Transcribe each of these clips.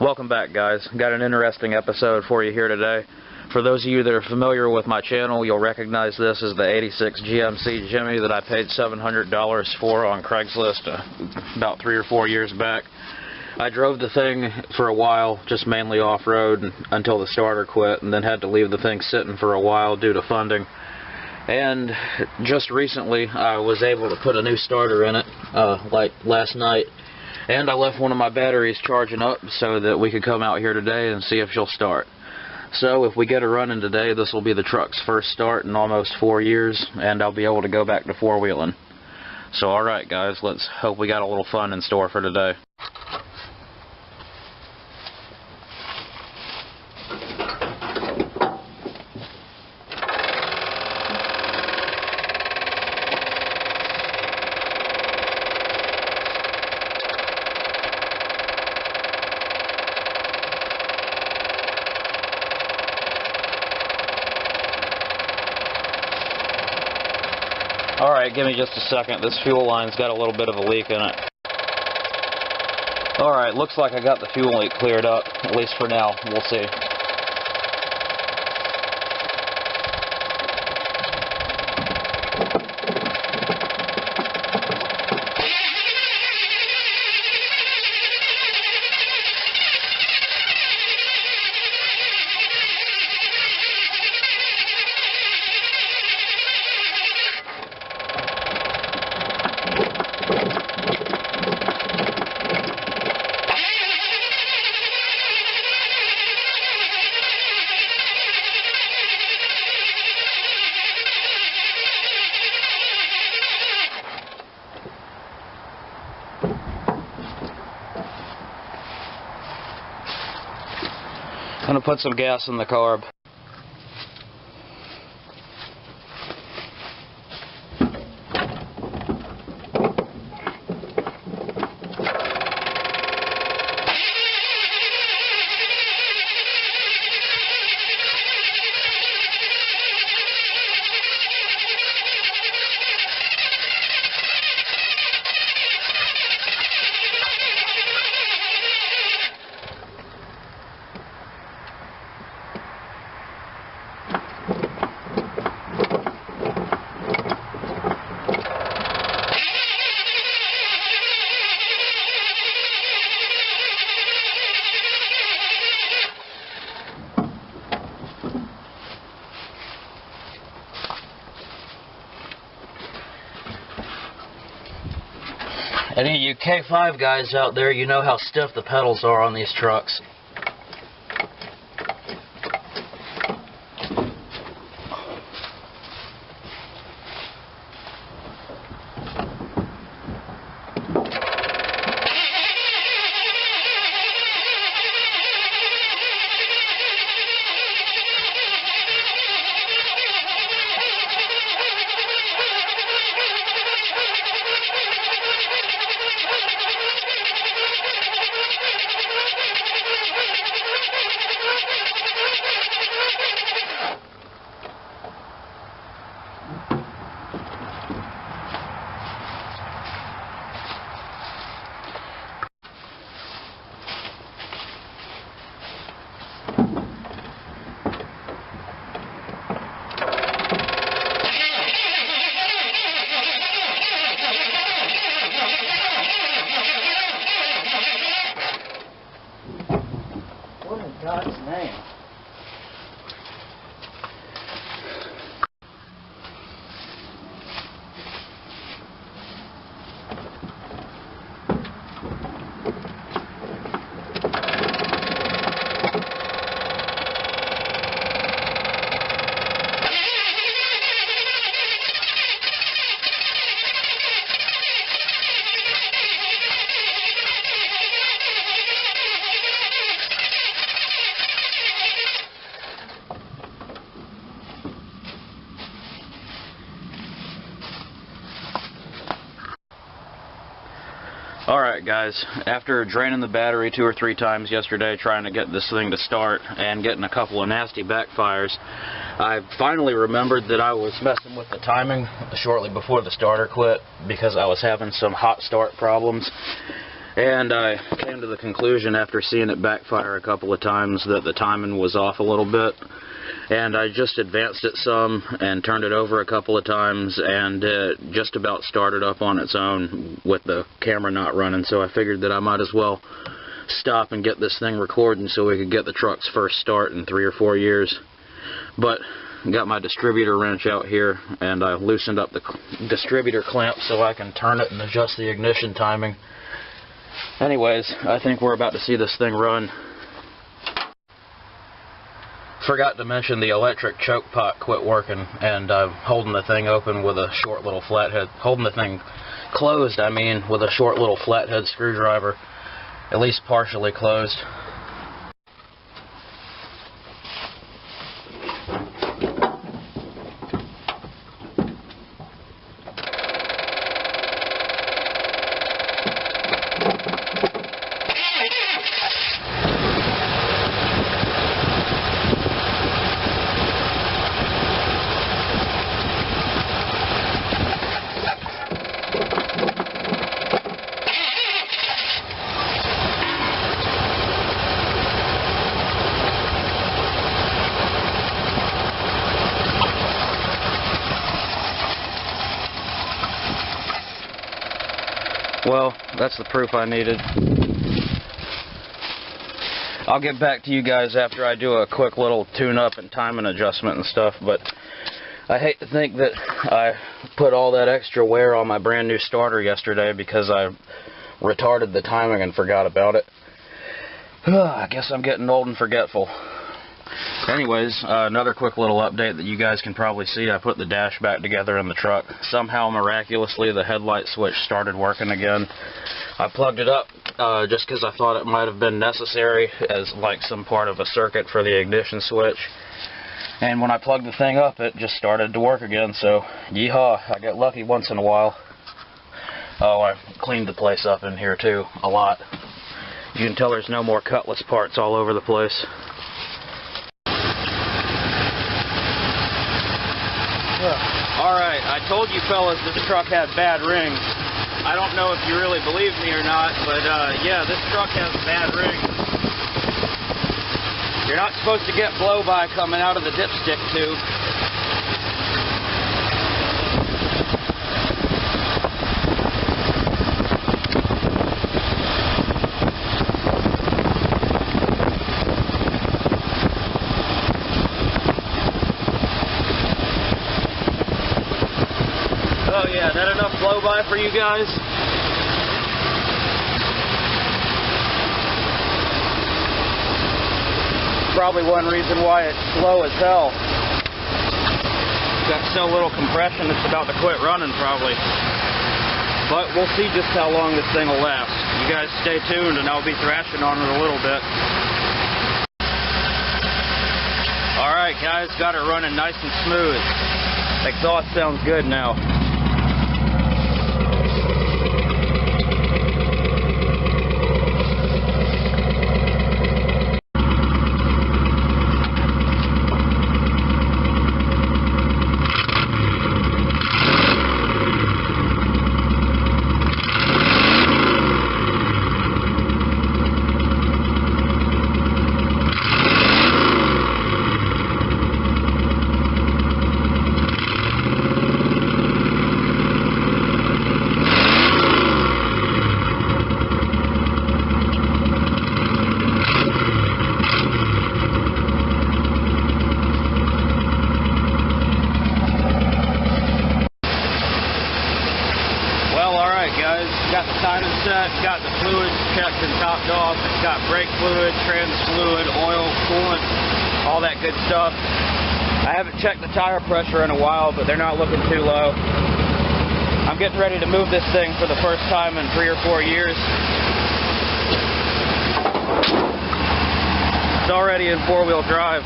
Welcome back, guys. Got an interesting episode for you here today. For those of you that are familiar with my channel, you'll recognize this as the 86 GMC Jimmy that I paid $700 for on Craigslist about 3 or 4 years back. I drove the thing for a while, just mainly off-road until the starter quit, and then had to leave the thing sitting for a while due to funding. And just recently I was able to put a new starter in it, like last night. And I left one of my batteries charging up so that we could come out here today and see if she'll start. So if we get her running today, this will be the truck's first start in almost 4 years, and I'll be able to go back to four-wheeling. So alright guys, let's hope we got a little fun in store for today. Alright, give me just a second. This fuel line's got a little bit of a leak in it. Alright, looks like I got the fuel leak cleared up, at least for now. We'll see. I'm going to put some gas in the carb. Any of you K5 guys out there, you know how stiff the pedals are on these trucks. What in God's name? Alright guys, after draining the battery 2 or 3 times yesterday trying to get this thing to start and getting a couple of nasty backfires, I finally remembered that I was messing with the timing shortly before the starter quit because I was having some hot start problems. And I came to the conclusion after seeing it backfire a couple of times that the timing was off a little bit. And I just advanced it some and turned it over a couple of times, and it just about started up on its own with the camera not running. So I figured that I might as well stop and get this thing recording so we could get the truck's first start in 3 or 4 years. But got my distributor wrench out here, and I loosened up the distributor clamp so I can turn it and adjust the ignition timing. Anyways, I think we're about to see this thing run. Forgot to mention the electric choke pot quit working, and I'm holding the thing open with a short little flathead, holding the thing closed, I mean, with a short little flathead screwdriver, at least partially closed. Well, that's the proof I needed. I'll get back to you guys after I do a quick little tune-up and timing adjustment and stuff, but I hate to think that I put all that extra wear on my brand new starter yesterday because I retarded the timing and forgot about it. I guess I'm getting old and forgetful. Anyways, another quick little update that you guys can probably see. I put the dash back together in the truck. Somehow, miraculously, the headlight switch started working again. I plugged it up just because I thought it might have been necessary as like some part of a circuit for the ignition switch. And when I plugged the thing up, it just started to work again. So, yeehaw, I get lucky once in a while. Oh, I cleaned the place up in here too, a lot. You can tell there's no more Cutlass parts all over the place. Alright, I told you fellas this truck had bad rings. I don't know if you really believe me or not, but yeah, this truck has bad rings. You're not supposed to get blow-by coming out of the dipstick tube. Oh yeah, that enough blow-by for you guys? Probably one reason why it's slow as hell. Got so little compression it's about to quit running probably. But we'll see just how long this thing will last. You guys stay tuned and I'll be thrashing on it a little bit. Alright guys, got it running nice and smooth. Exhaust sounds good now. Got the timing set, got the fluids checked and topped off. It's got brake fluid, trans fluid, oil, coolant, all that good stuff. I haven't checked the tire pressure in a while, but they're not looking too low. I'm getting ready to move this thing for the first time in 3 or 4 years. It's already in 4-wheel drive.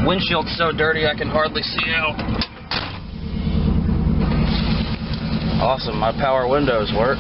Windshield's so dirty I can hardly see out. Awesome, my power windows work.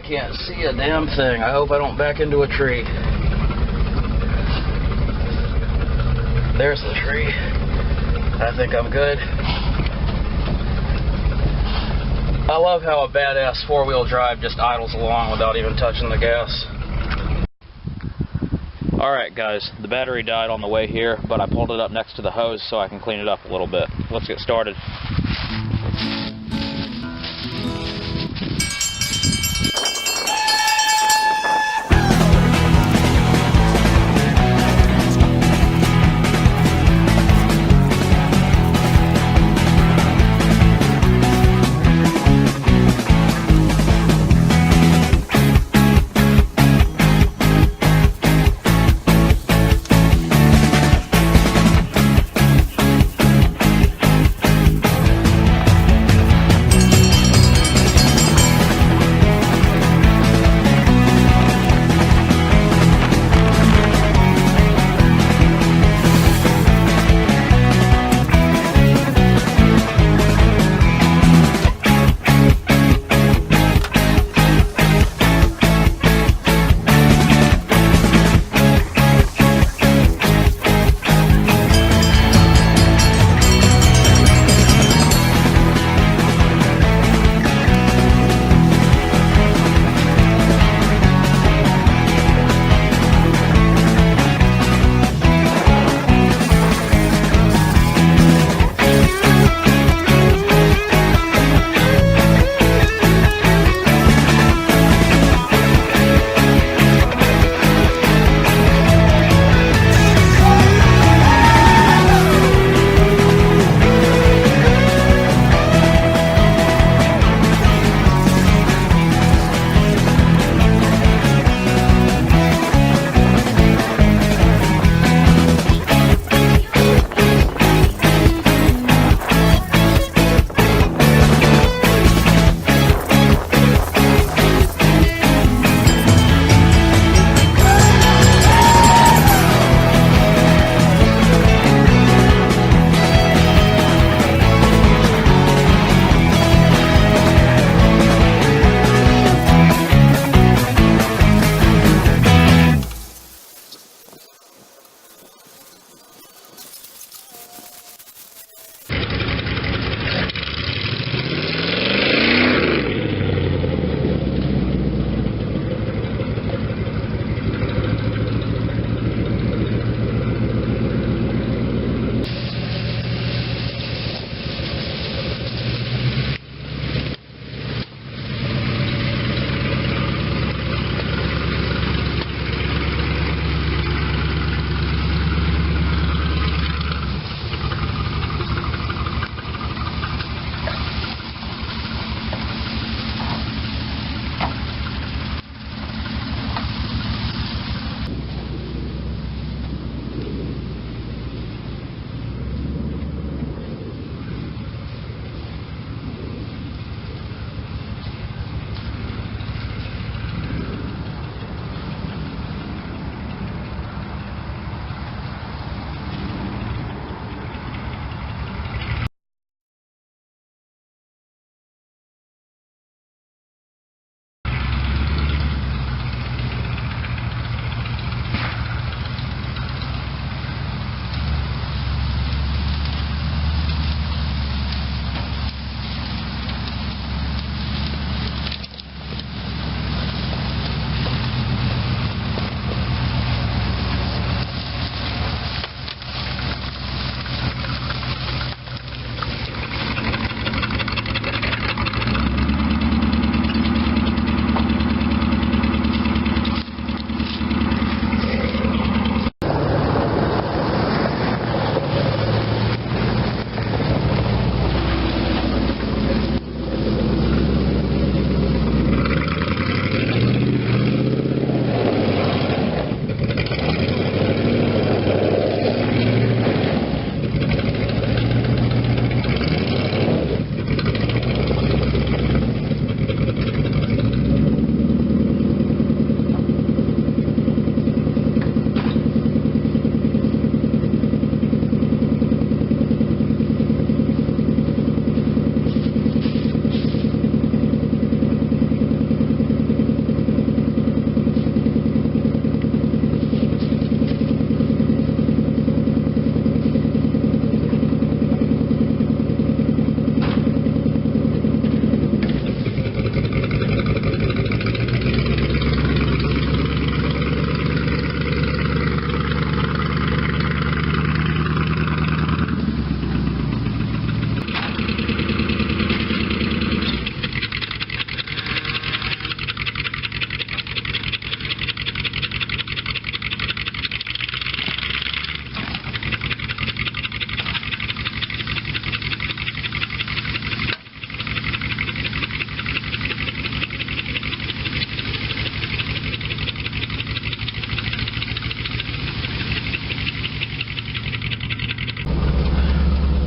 can't see a damn thing. I hope I don't back into a tree. There's the tree. I think I'm good. I love how a badass four-wheel drive just idles along without even touching the gas. Alright guys, the battery died on the way here, but I pulled it up next to the hose so I can clean it up a little bit. Let's get started.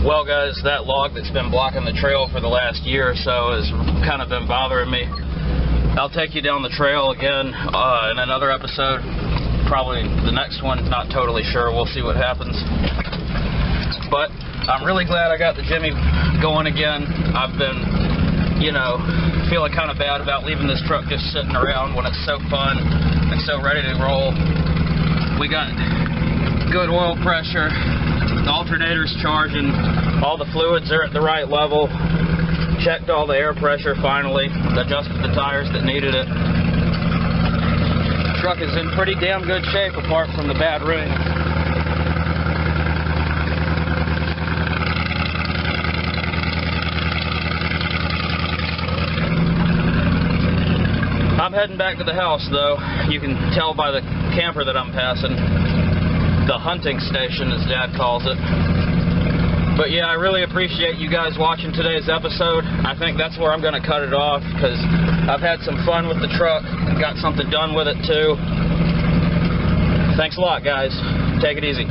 Well guys, that log that's been blocking the trail for the last year or so has kind of been bothering me. I'll take you down the trail again in another episode. Probably the next one, not totally sure. We'll see what happens. But I'm really glad I got the Jimmy going again. I've been, you know, feeling kind of bad about leaving this truck just sitting around when it's so fun and so ready to roll. We got good oil pressure. The alternator's charging. All the fluids are at the right level. Checked all the air pressure finally. Adjusted the tires that needed it. The truck is in pretty damn good shape apart from the bad rain. I'm heading back to the house though. You can tell by the camper that I'm passing. The hunting station, as Dad calls it. But yeah, I really appreciate you guys watching today's episode. I think that's where I'm going to cut it off, because I've had some fun with the truck and got something done with it too. Thanks a lot, guys. Take it easy.